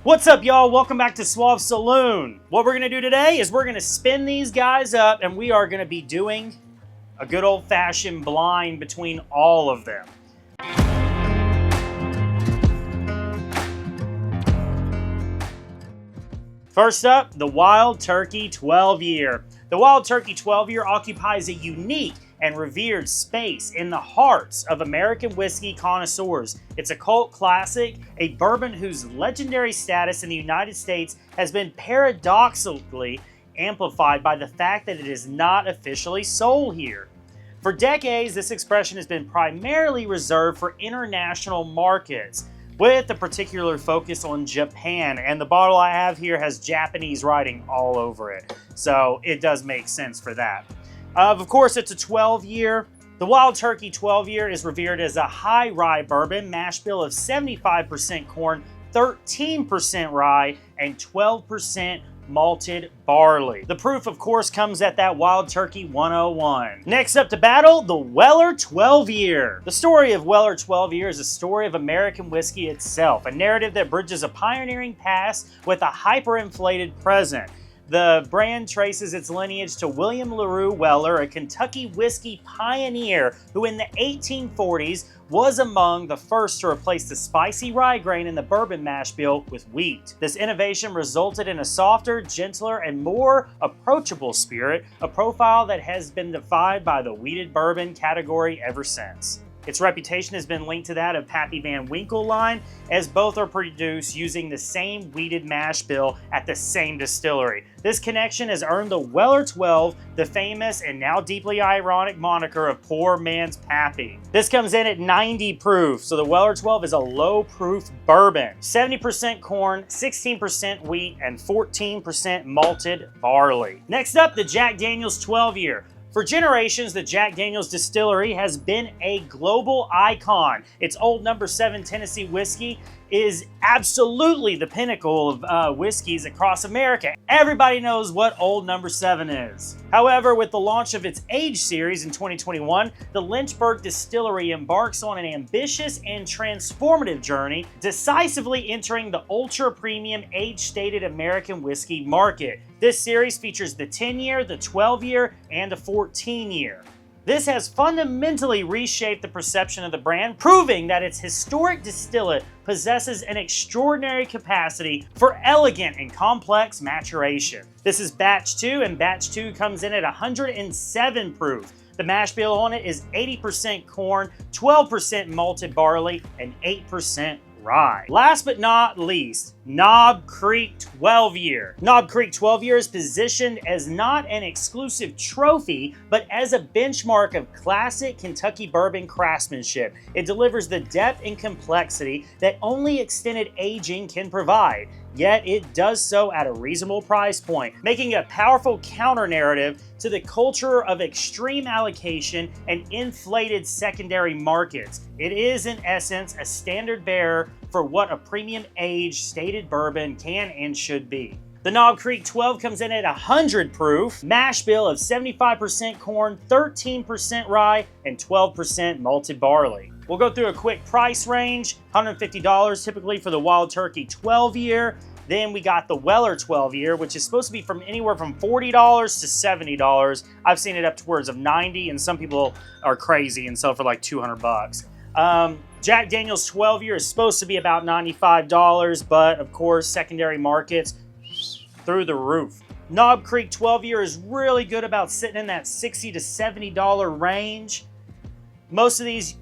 What's up, y'all? Welcome back to Swavilo Saloon. What we're gonna do today is we're gonna spin these guys up and we are gonna be doing a good old-fashioned blind between all of them. First up, the Wild Turkey 12-year. The Wild Turkey 12-year occupies a unique and revered space in the hearts of American whiskey connoisseurs. It's a cult classic, a bourbon whose legendary status in the United States has been paradoxically amplified by the fact that it is not officially sold here. For decades, this expression has been primarily reserved for international markets, with a particular focus on Japan, and the bottle I have here has Japanese writing all over it, so it does make sense for that. Of course, it's a 12-year. The Wild Turkey 12-year is revered as a high rye bourbon, mash bill of 75% corn, 13% rye, and 12% malted barley. The proof, of course, comes at that Wild Turkey 101. Next up to battle, the Weller 12-year. The story of Weller 12-year is a story of American whiskey itself, a narrative that bridges a pioneering past with a hyperinflated present. The brand traces its lineage to William LaRue Weller, a Kentucky whiskey pioneer who in the 1840s was among the first to replace the spicy rye grain in the bourbon mash bill with wheat. This innovation resulted in a softer, gentler, and more approachable spirit, a profile that has been defined by the wheated bourbon category ever since. Its reputation has been linked to that of Pappy Van Winkle line, as both are produced using the same wheated mash bill at the same distillery. This connection has earned the Weller 12 the famous and now deeply ironic moniker of poor man's Pappy. This comes in at 90 proof, so the Weller 12 is a low proof bourbon. 70% corn, 16% wheat, and 14% malted barley. Next up, the Jack Daniel's 12-year. For generations, the Jack Daniel's distillery has been a global icon. Its Old No. 7 Tennessee whiskey is absolutely the pinnacle of whiskeys across America. Everybody knows what Old No. 7 is. However, with the launch of its Age series in 2021, the Lynchburg distillery embarks on an ambitious and transformative journey, decisively entering the ultra-premium age-stated American whiskey market. This series features the 10-year, the 12-year, and the 14-year. This has fundamentally reshaped the perception of the brand, proving that its historic distillate possesses an extraordinary capacity for elegant and complex maturation. This is Batch 2, and Batch 2 comes in at 107 proof. The mash bill on it is 80% corn, 12% malted barley, and 8% rye. Last but not least, Knobb Creek 12-year. Knobb Creek 12-year is positioned as not an exclusive trophy, but as a benchmark of classic Kentucky bourbon craftsmanship. It delivers the depth and complexity that only extended aging can provide, yet it does so at a reasonable price point, making a powerful counter-narrative to the culture of extreme allocation and inflated secondary markets. It is, in essence, a standard bearer for what a premium age stated bourbon can and should be. The Knobb Creek 12 comes in at 100 proof, mash bill of 75% corn, 13% rye, and 12% malted barley. We'll go through a quick price range, $150 typically for the Wild Turkey 12-year. Then we got the Weller 12-year, which is supposed to be from anywhere from $40 to $70. I've seen it up towards of $90, and some people are crazy and sell for like 200 bucks. Jack Daniel's 12-year is supposed to be about $95, but of course, secondary markets through the roof. Knobb Creek 12-year is really good about sitting in that $60 to $70 range. Most of these,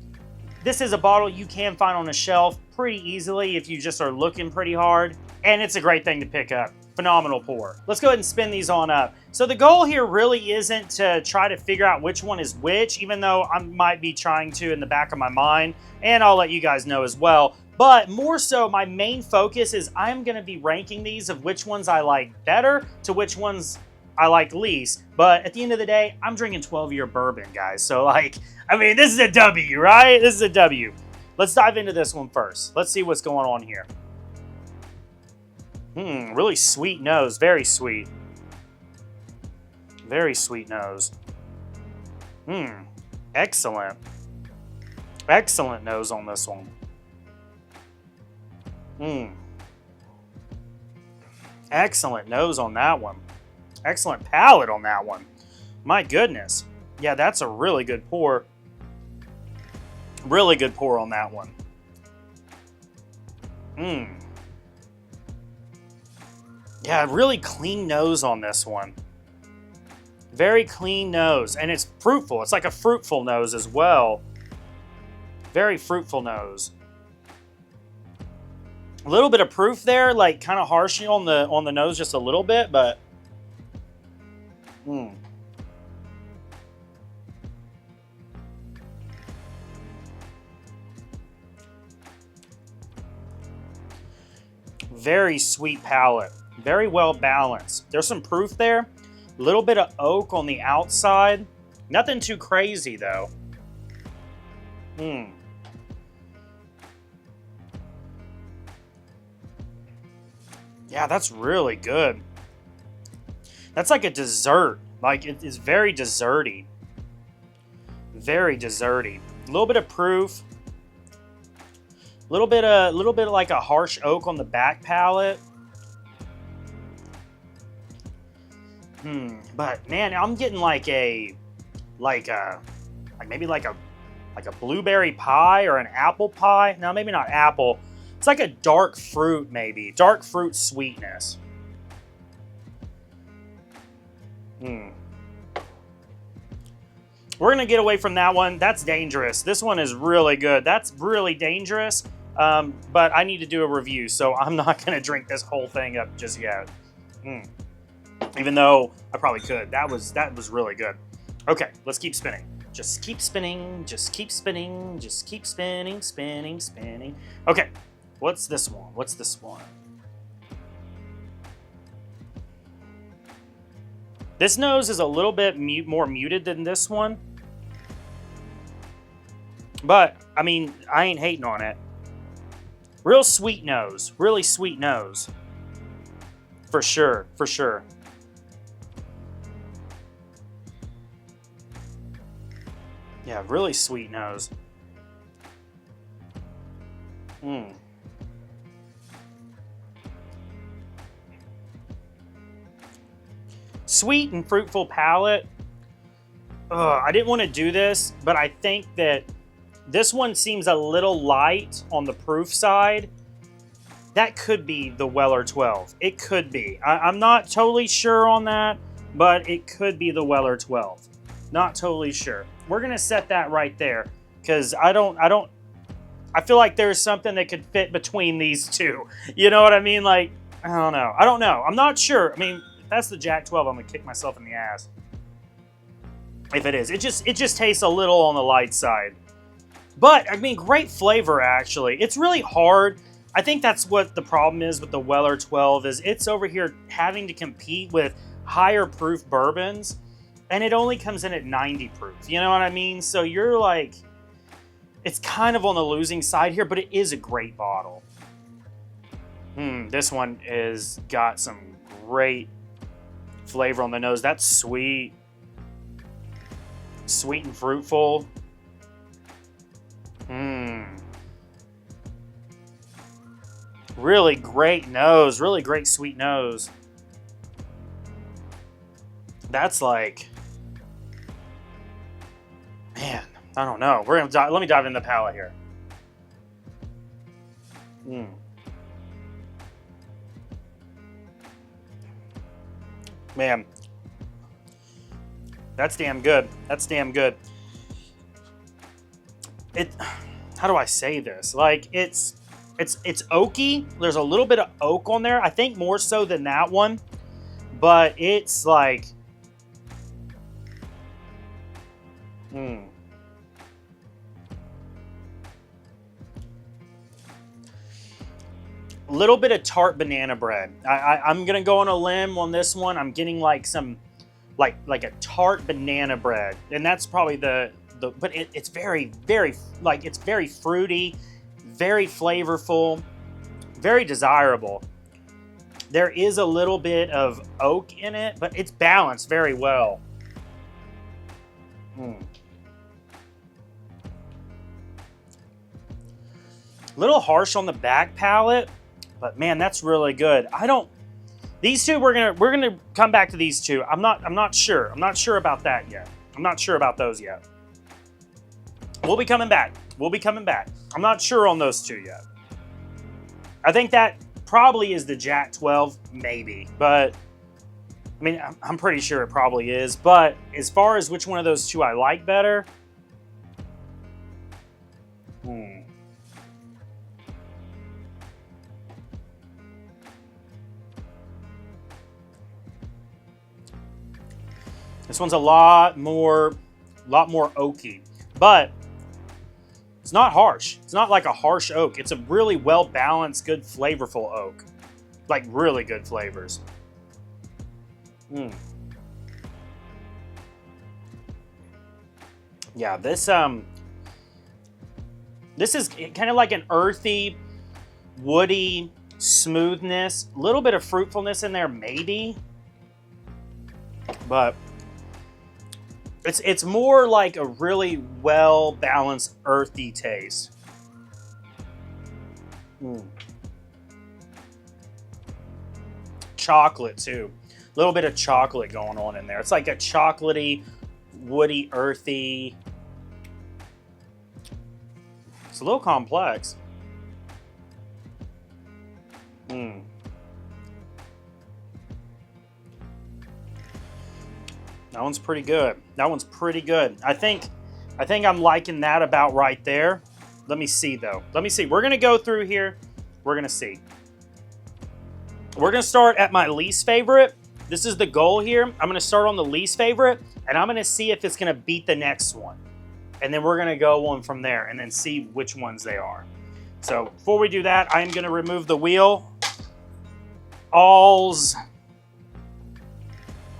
this is a bottle you can find on a shelf pretty easily if you just are looking pretty hard, and it's a great thing to pick up. Phenomenal pour. Let's go ahead and spin these on up. So the goal here really isn't to try to figure out which one is which, even though I might be trying to in the back of my mind, and I'll let you guys know as well. But more so, my main focus is I'm gonna be ranking these of which ones I like better to which ones I like least. But at the end of the day, I'm drinking 12-year bourbon, guys. So like, I mean, this is a W, right? This is a W. Let's dive into this one first. Let's see what's going on here. Really sweet nose, very sweet. Very sweet nose. Excellent. Excellent nose on this one. Excellent nose on that one. Excellent palate on that one. My goodness. Yeah, that's a really good pour. Really good pour on that one. Yeah, really clean nose on this one. Very clean nose. And it's fruitful. It's like a fruitful nose as well. Very fruitful nose. A little bit of proof there, like kind of harsh on the nose just a little bit, but very sweet palate. Very well balanced. There's some proof there. A little bit of oak on the outside. Nothing too crazy though. Yeah, that's really good. That's like a dessert. Like, it is very desserty. Very desserty. A little bit of proof. A little bit of like a harsh oak on the back palate. But man, I'm getting like maybe like a blueberry pie or an apple pie. No, maybe not apple. It's like a dark fruit, maybe. Dark fruit sweetness. We're going to get away from that one. That's dangerous. This one is really good. That's really dangerous. But I need to do a review, so I'm not going to drink this whole thing up just yet. Even though I probably could. That was really good. Okay, let's keep spinning. Just keep spinning. Just keep spinning. Just keep spinning, spinning, spinning. Okay. What's this one? What's this one? This nose is a little bit more muted than this one. But, I mean, I ain't hating on it. Real sweet nose. Really sweet nose. For sure. For sure. Yeah, really sweet nose. Sweet and fruitful palate. I didn't want to do this, but I think that this one seems a little light on the proof side. That could be the Weller 12. It could be. I'm not totally sure on that, but it could be the Weller 12. Not totally sure. We're going to set that right there because I feel like there's something that could fit between these two. You know what I mean? Like, I don't know. I'm not sure. I mean, if that's the Jack 12, I'm going to kick myself in the ass. If it is. It just tastes a little on the light side. But, I mean, great flavor, actually. It's really hard. I think that's what the problem is with the Weller 12 is it's over here having to compete with higher proof bourbons, and it only comes in at 90 proof. You know what I mean? So you're like, it's kind of on the losing side here, but it is a great bottle. This one is got some great flavor on the nose. That's sweet. Sweet and fruitful. Really great nose. Really great sweet nose. That's like, man, I don't know. We're gonna let me dive into the palate here. Man, that's damn good. That's damn good. How do I say this? Like, it's oaky. There's a little bit of oak on there. I think more so than that one. But it's like, little bit of tart banana bread. I'm gonna go on a limb on this one. I'm getting like some, like a tart banana bread, and that's probably but it's very, very, like, it's very fruity, very flavorful, very desirable. There is a little bit of oak in it, but it's balanced very well. Little harsh on the back palate, but man, that's really good. These two, we're gonna come back to these two. I'm not sure. I'm not sure about that yet. I'm not sure about those yet. We'll be coming back. We'll be coming back. I'm not sure on those two yet. I think that probably is the Jack 12, maybe. But, I mean, I'm pretty sure it probably is. But as far as which one of those two I like better, this one's a lot more oaky, but it's not harsh. It's not like a harsh oak. It's a really well-balanced, good, flavorful oak. Like, really good flavors. Yeah, this is kind of like an earthy, woody smoothness. A little bit of fruitfulness in there, maybe. But it's more like a really well-balanced, earthy taste. Chocolate, too. A little bit of chocolate going on in there. It's like a chocolatey, woody, earthy. It's a little complex. That one's pretty good. That one's pretty good. I think I'm liking that about right there. Let me see, though. Let me see. We're going to go through here. We're going to see. We're going to start at my least favorite. This is the goal here. I'm going to start on the least favorite, and I'm going to see if it's going to beat the next one. And then we're going to go on from there and then see which ones they are. So before we do that, I am going to remove the wheel.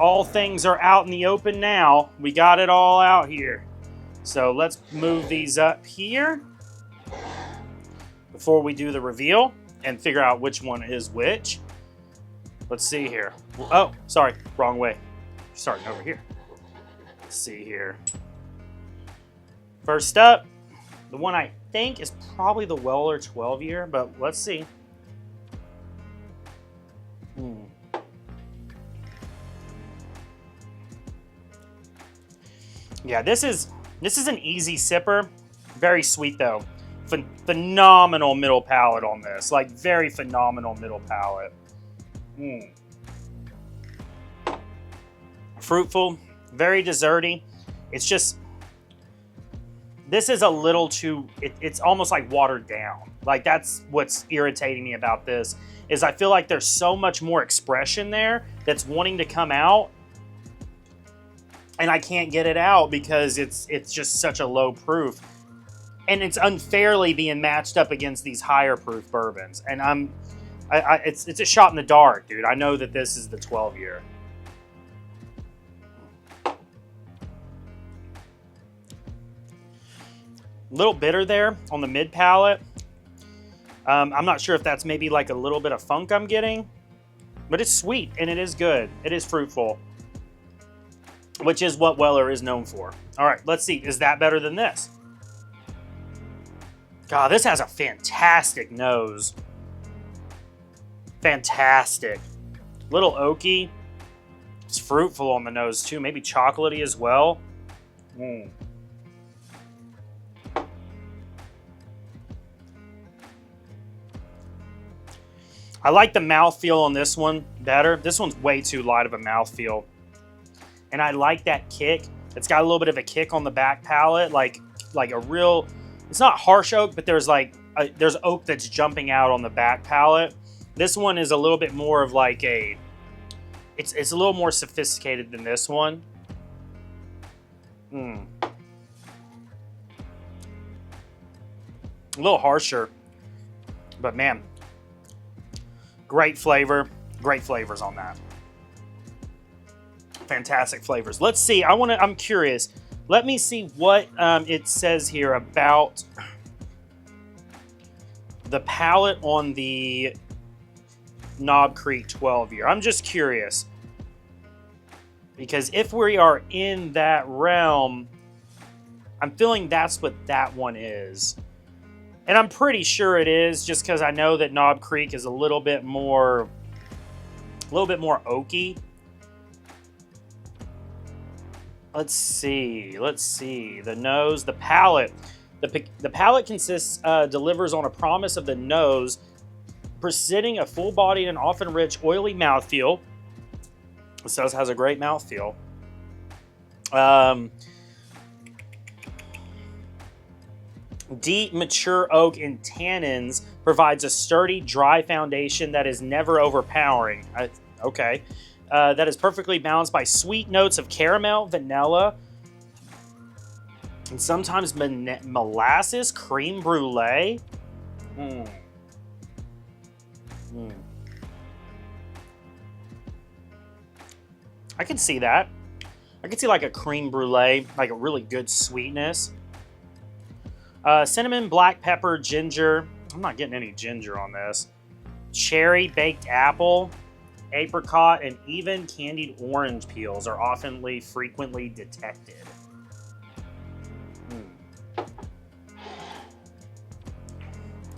All things are out in the open now. We got it all out here. So let's move these up here before we do the reveal and figure out which one is which. Let's see here. Oh, sorry, wrong way. Starting over here. Let's see here. First up, the one I think is probably the Weller 12 year, but let's see. Yeah, this is an easy sipper. Very sweet though. Phenomenal middle palate on this. Like very phenomenal middle palate. Fruitful, very desserty. It's just, this is a little too, it's almost like watered down. Like that's what's irritating me about this, is I feel like there's so much more expression there that's wanting to come out, and I can't get it out because it's just such a low proof. And it's unfairly being matched up against these higher proof bourbons. And it's a shot in the dark, dude. I know that this is the 12 year. Little bitter there on the mid palate. I'm not sure if that's maybe like a little bit of funk I'm getting, but it's sweet and it is good. It is fruitful, which is what Weller is known for. All right, let's see. Is that better than this? God, this has a fantastic nose. Fantastic. Little oaky. It's fruitful on the nose too. Maybe chocolatey as well. I like the mouthfeel on this one better. This one's way too light of a mouthfeel. And I like that kick. It's got a little bit of a kick on the back palate, like a real, it's not harsh oak, but there's there's oak that's jumping out on the back palate. This one is a little bit more of like it's a little more sophisticated than this one. A little harsher, but man, great flavor, great flavors on that. Fantastic flavors. Let's see. I'm curious. Let me see what it says here about the palate on the Knob Creek 12 year. I'm just curious, because if we are in that realm, I'm feeling that's what that one is. And I'm pretty sure it is, just because I know that Knob Creek is a little bit more A little bit more oaky. Let's see. The nose, the palate. The palate delivers on a promise of the nose, presenting a full-bodied and often rich, oily mouthfeel. It says has a great mouthfeel. Deep, mature oak and tannins provides a sturdy, dry foundation that is never overpowering. Okay. That is perfectly balanced by sweet notes of caramel, vanilla, and sometimes molasses, creme brulee. I can see that. I can see like a creme brulee, like a really good sweetness. Cinnamon, black pepper, ginger. I'm not getting any ginger on this. Cherry, baked apple, apricot, and even candied orange peels are frequently detected.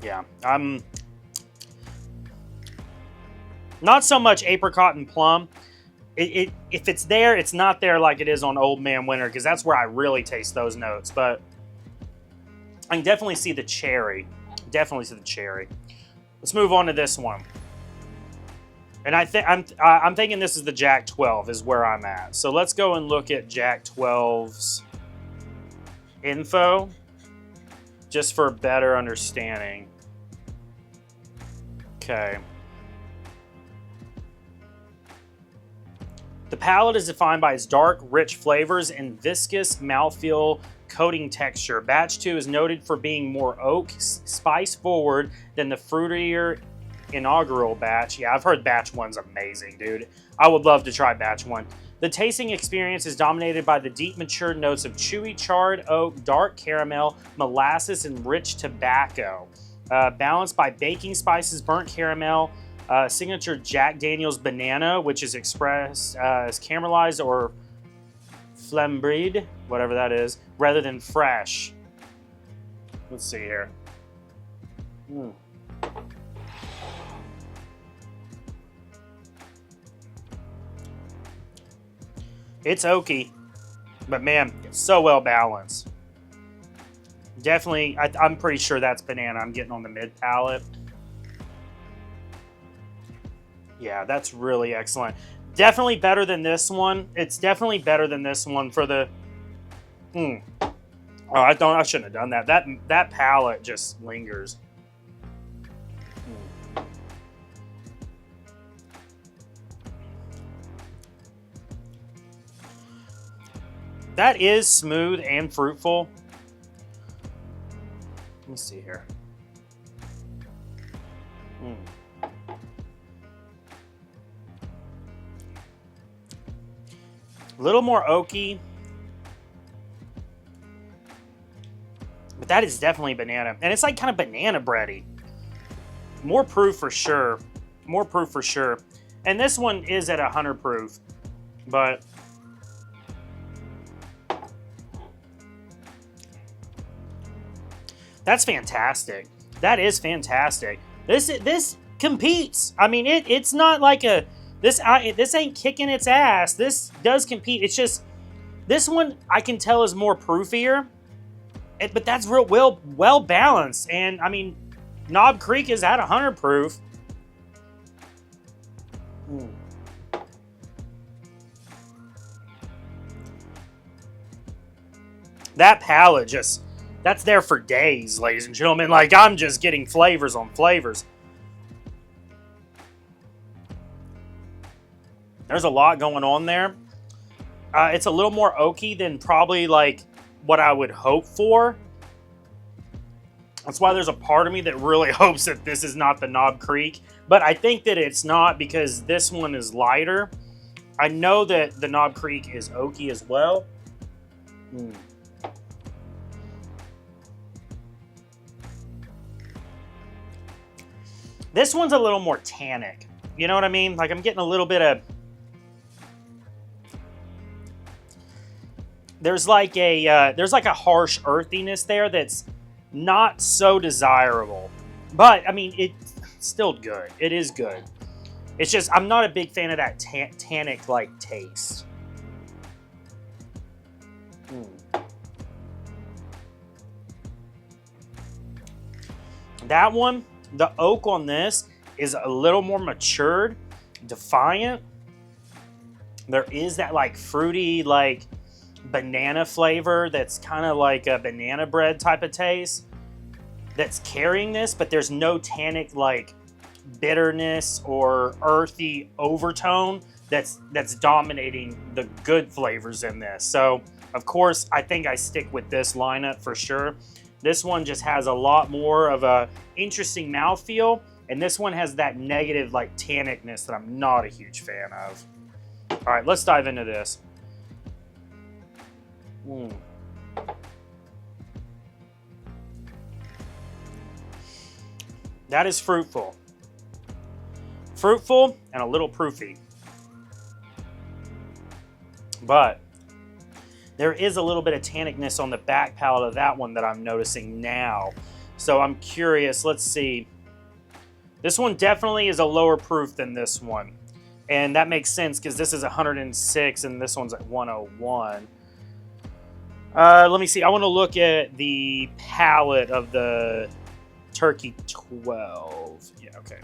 Yeah, not so much apricot and plum. If it's there, it's not there like it is on Old Man Winter, because that's where I really taste those notes. But I can definitely see the cherry. Let's move on to this one. And I'm thinking this is the Jack 12 is where I'm at. So let's go and look at Jack 12's info, just for better understanding. Okay. The palate is defined by its dark, rich flavors and viscous mouthfeel coating texture. Batch 2 is noted for being more oak, spice forward than the fruitier inaugural batch. Yeah, I've heard batch 1's amazing, dude. I would love to try batch 1. The tasting experience is dominated by the deep matured notes of chewy charred oak, dark caramel, molasses, and rich tobacco. Balanced by baking spices, burnt caramel, signature Jack Daniel's banana, which is expressed as caramelized or flambéed, whatever that is, rather than fresh. Let's see here. It's oaky, but man, it's so well balanced. Definitely, I'm pretty sure that's banana I'm getting on the mid palate. Yeah, that's really excellent. Definitely better than this one. It's definitely better than this one for the... Oh, I shouldn't have done that. That palate just lingers. That is smooth and fruitful. Let me see here. A little more oaky. But that is definitely banana. And it's like kind of banana bready. More proof for sure. More proof for sure. And this one is at 100 proof. But... that's fantastic. That is fantastic. This competes. I mean, it's not like a... This ain't kicking its ass. This does compete. It's just... this one, I can tell, is more proofier. But that's real well balanced. And, I mean, Knob Creek is at 100 proof. That palate just... that's there for days, ladies and gentlemen. Like, I'm just getting flavors on flavors. There's a lot going on there. It's a little more oaky than probably, like, what I would hope for. That's why there's a part of me that really hopes that this is not the Knob Creek. But I think that it's not, because this one is lighter. I know that the Knob Creek is oaky as well. This one's a little more tannic. You know what I mean? Like, I'm getting a little bit of... There's like a harsh earthiness there that's not so desirable. But, I mean, it's still good. It is good. It's just, I'm not a big fan of that tannic-like taste. That one, the oak on this is a little more matured, defiant. There is that like fruity, like banana flavor that's kind of like a banana bread type of taste that's carrying this, but there's no tannic like bitterness or earthy overtone that's dominating the good flavors in this. So of course, I think I stick with this lineup for sure. This one just has a lot more of a interesting mouthfeel, and this one has that negative like tannicness that I'm not a huge fan of. All right, let's dive into this. That is fruitful. Fruitful and a little proofy. But there is a little bit of tannicness on the back palate of that one that I'm noticing now. So I'm curious, let's see. This one definitely is a lower proof than this one. And that makes sense because this is 106 and this one's at 101. Let me see. I want to look at the palate of the Turkey 12. Yeah, okay.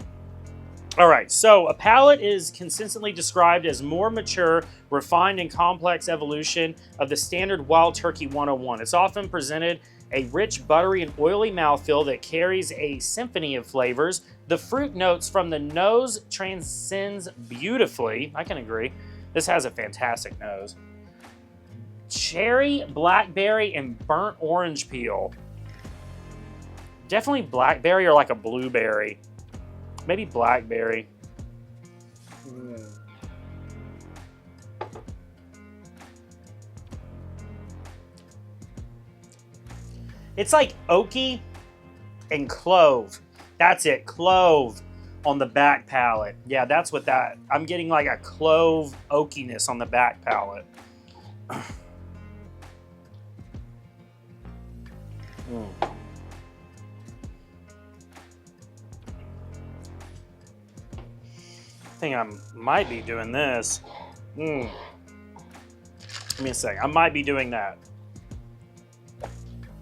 All right, so a palate is consistently described as more mature, refined, and complex evolution of the standard Wild Turkey 101. It's often presented a rich, buttery, and oily mouthfeel that carries a symphony of flavors. The fruit notes from the nose transcends beautifully. I can agree. This has a fantastic nose. Cherry, blackberry, and burnt orange peel. Definitely blackberry or like a blueberry. Maybe blackberry. It's like oaky and clove. That's it, clove on the back palate. Yeah, that's what that, I'm getting like a clove oakiness on the back palate. I think I might be doing this. Give me a second. I might be doing that.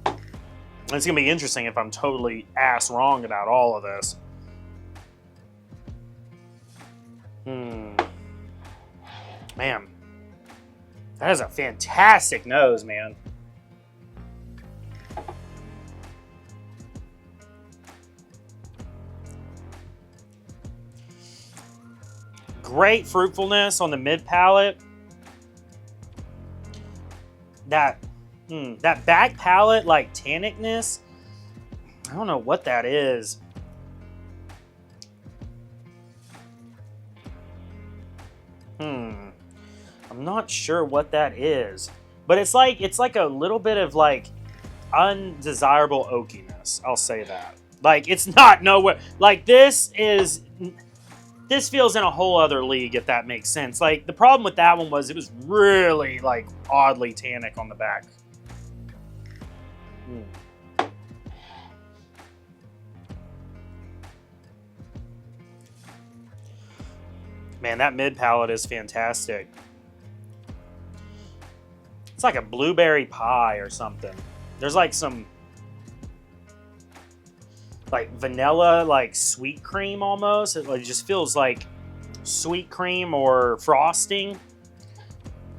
It's going to be interesting if I'm totally ass wrong about all of this. Man. That is a fantastic nose, man. Great fruitfulness on the mid palate. That back palate, like tannicness, I don't know what that is. I'm not sure what that is, but it's like a little bit of like undesirable oakiness. I'll say that. Like it's not nowhere. Like this feels in a whole other league, if that makes sense. Like, the problem with that one was it was really, like, oddly tannic on the back. Man, that mid palate is fantastic. It's like a blueberry pie or something. There's, like, some like vanilla, like sweet cream almost. It just feels like sweet cream or frosting.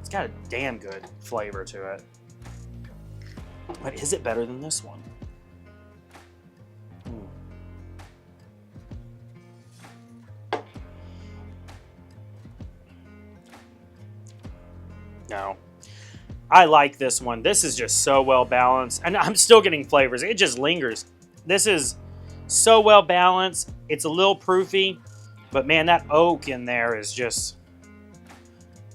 It's got a damn good flavor to it. But is it better than this one? No. I like this one. This is just so well balanced. And I'm still getting flavors. It just lingers. This is so well balanced. It's a little proofy, but man, that oak in there is just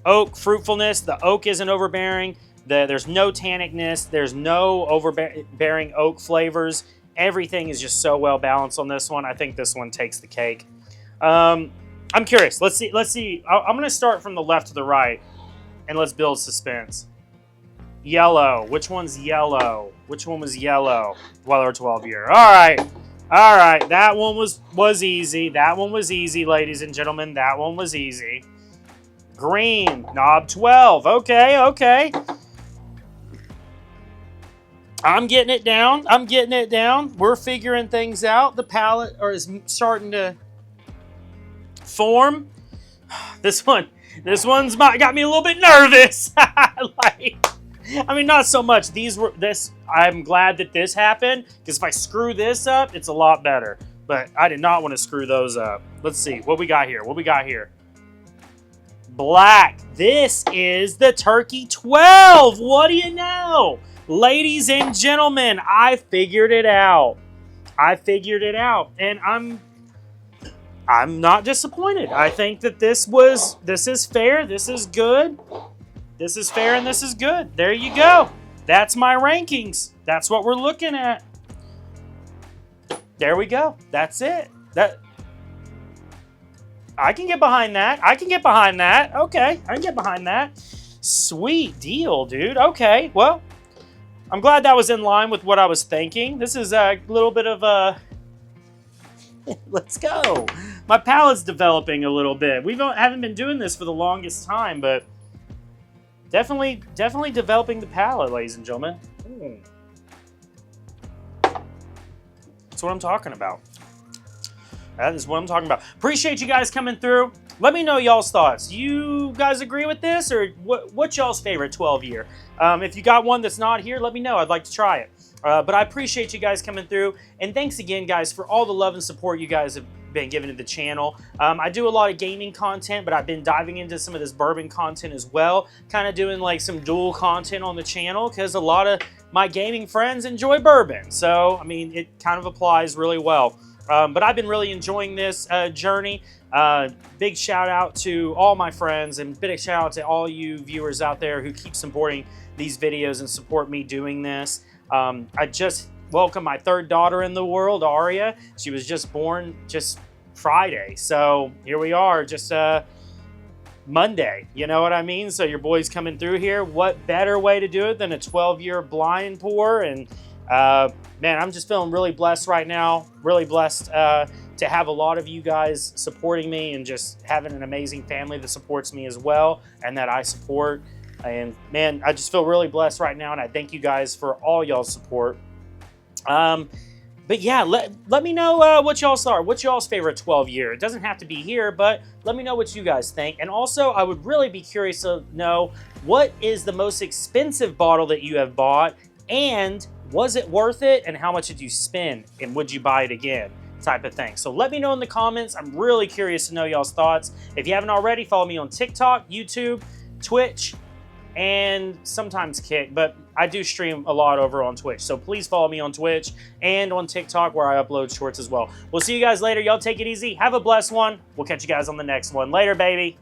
oak fruitfulness. The oak isn't overbearing. There's no tannicness. There's no overbearing oak flavors. Everything is just so well balanced on this one. I think this one takes the cake. I'm curious. Let's see. I'm going to start from the left to the right, and let's build suspense. Yellow. Which one's yellow? Which one was yellow? Weller 12 year. All right. All right, that one was easy. That one was easy, ladies and gentlemen. That one was easy. Green, Knobb 12. Okay, okay. I'm getting it down. I'm getting it down. We're figuring things out. The palette is starting to form. This one's got me a little bit nervous. I mean, not so much. I'm glad that this happened, because if I screw this up, it's a lot better. But I did not want to screw those up. Let's see what we got here. What we got here? Black. This is the Turkey 12. What do you know? Ladies and gentlemen, I figured it out. I figured it out, and I'm not disappointed. I think that this is fair. This is good. This is fair and this is good. There you go. That's my rankings. That's what we're looking at. There we go. That's it. I can get behind that. I can get behind that. Okay, I can get behind that. Sweet deal, dude. Okay, well, I'm glad that was in line with what I was thinking. This is a little bit of a... Let's go. My palate's developing a little bit. Haven't been doing this for the longest time, but definitely developing the palate, ladies and gentlemen. That's what I'm talking about. That is what I'm talking about. Appreciate you guys coming through. Let me know y'all's thoughts. You guys agree with this, or what's y'all's favorite 12 year? If you got one that's not here, let me know. I'd like to try it. But I appreciate you guys coming through. And thanks again, guys, for all the love and support you guys have been giving to the channel. I do a lot of gaming content, but I've been diving into some of this bourbon content as well. Kind of doing like some dual content on the channel, because a lot of my gaming friends enjoy bourbon. So, I mean, it kind of applies really well. But I've been really enjoying this journey. Big shout out to all my friends, and big shout out to all you viewers out there who keep supporting these videos and support me doing this. I just welcomed my third daughter in the world, Aria. She was just born just Friday. So here we are, just Monday. You know what I mean? So your boy's coming through here. What better way to do it than a 12-year blind pour? And man, I'm just feeling really blessed right now. Really blessed to have a lot of you guys supporting me, and just having an amazing family that supports me as well, and that I support. And man, I just feel really blessed right now, and I thank you guys for all y'all's support. But yeah, let me know what y'all's are. What's y'all's favorite 12 year? It doesn't have to be here, but let me know what you guys think. And also, I would really be curious to know, what is the most expensive bottle that you have bought, and was it worth it, and how much did you spend, and would you buy it again, type of thing. So let me know in the comments. I'm really curious to know y'all's thoughts. If you haven't already, follow me on TikTok, YouTube, Twitch, and sometimes Kick, but I do stream a lot over on Twitch. So please follow me on Twitch and on TikTok, where I upload shorts as well. We'll see you guys later. Y'all take it easy. Have a blessed one. We'll catch you guys on the next one. Later, baby.